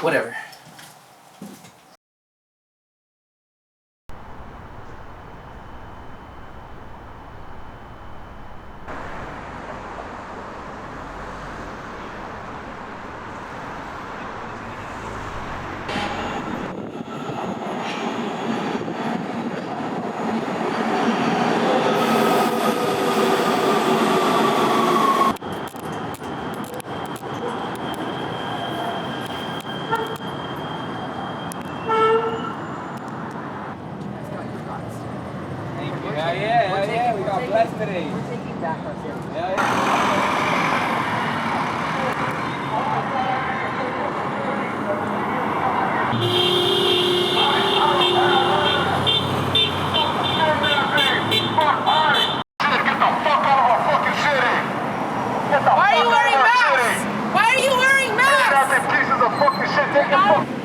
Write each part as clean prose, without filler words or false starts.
Whatever. Yeah, we got blessed today. We're taking back our series. Why are you wearing masks? Why are you wearing masks? Pieces of fucking shit. Take your fucking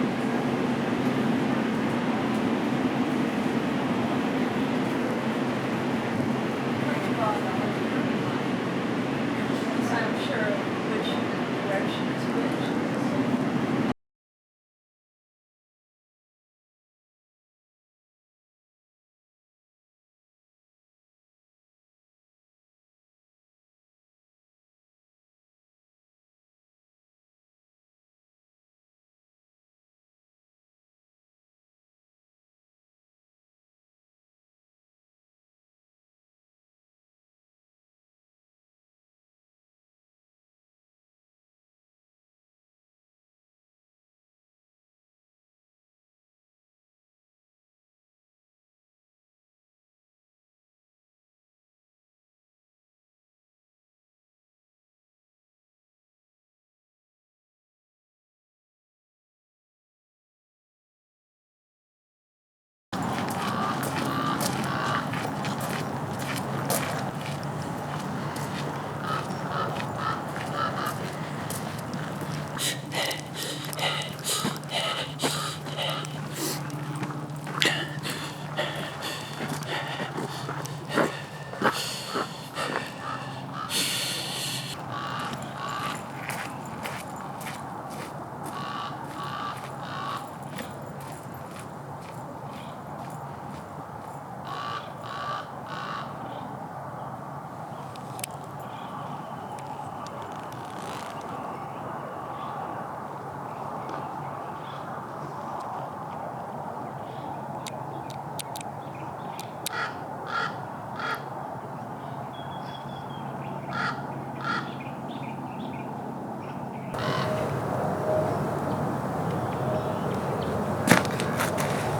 I'm sure which direction is which.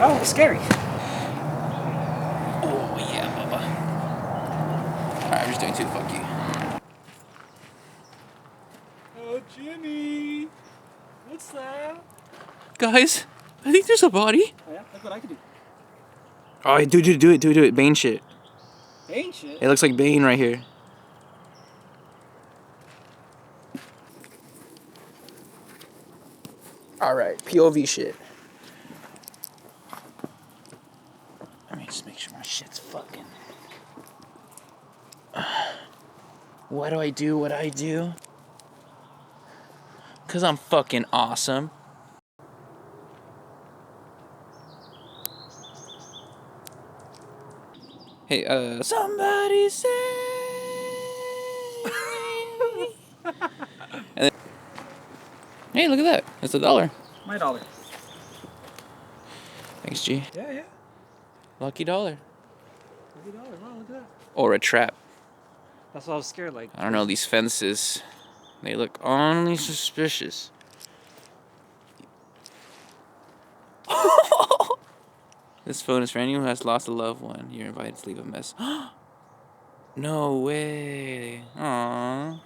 Oh, it's scary. Oh, yeah, mama. Alright, I'm just doing two, fuck you. Oh, Jimmy. What's that? Guys, I think there's a body. Oh, yeah? Look what I can do. Oh, do it. Bane shit. Ain't shit. It looks like Bane right here. Alright, POV shit. Let me just make sure my shit's fucking. Why do I do what I do? Because I'm fucking awesome. Hey, somebody say. And then, hey, look at that. It's $1. My dollar. Thanks, G. Yeah. Lucky dollar. $30. Wow, look at that. Or a trap. That's why I was scared. Like, I don't know, these fences. They look only suspicious. This phone is for anyone who has lost a loved one. You're invited to leave a message. No way. Aww.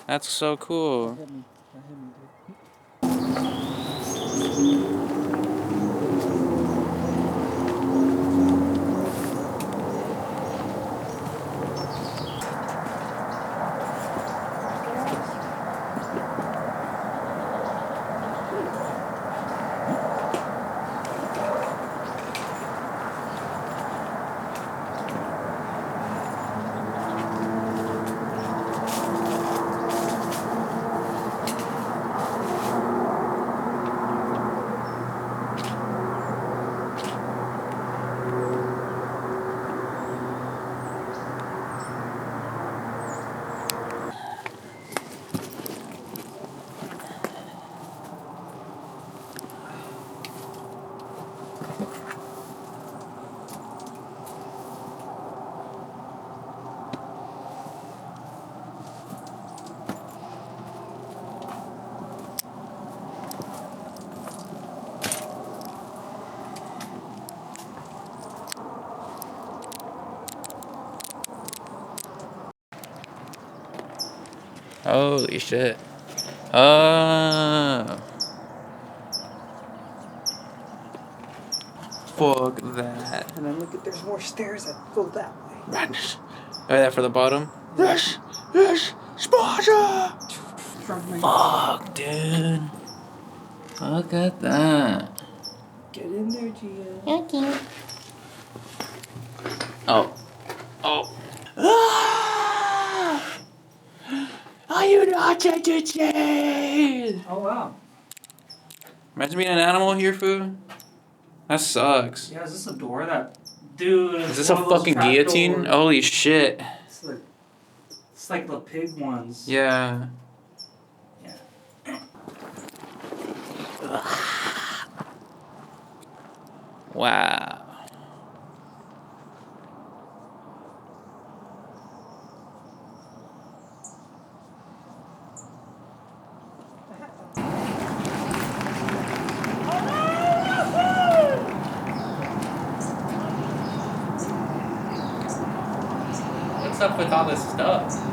That's so cool. That hit me, dude. Holy shit. Oh. Fuck that. And then look at, there's more stairs that go that way. Rush. Oh, that for the bottom? Rush. Rush. Sponsor. Fuck, dude. Look at that. Get in there, Gia. Okay. Oh. Oh. Ah! Are you not entertained? Oh, wow. Imagine being an animal here, food. That sucks. Yeah, is this a door that... Dude, Is this a fucking guillotine? Holy shit. It's like the pig ones. Yeah. Yeah. Wow. What's up with all this stuff?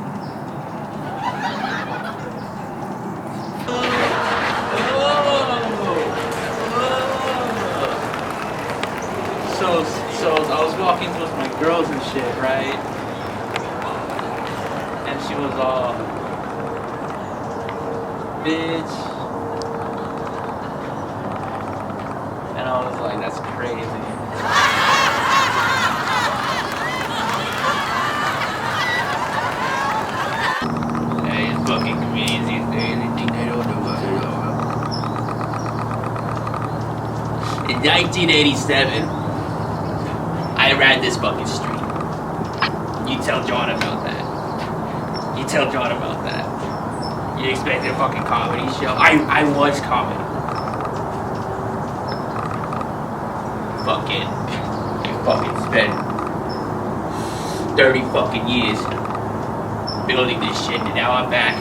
So I was walking with my girls and shit, right? And she was all, bitch. And I was like, that's crazy. Hey, these fucking comedians these days, they think they don't know what they're doing. In 1987, I ran this fucking street. You tell John about that. You tell John about that. You expected a fucking comedy show? I was comedy. You fucking spent 30 fucking years building this shit, and now I'm back.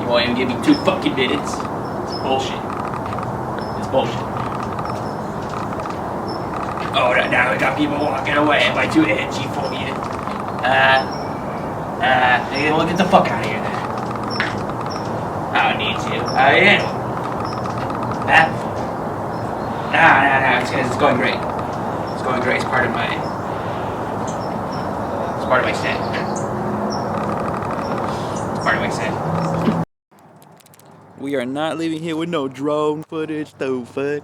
You won't even give me 2 fucking minutes? It's bullshit. It's bullshit. Oh, now we got people walking away. Am I too edgy for you? Hey, well, get the fuck out of here then. I don't need you. Yeah. No, it's going great. It's going great. It's part of my set. It's part of my set. We are not leaving here with no drone footage, though, fuck.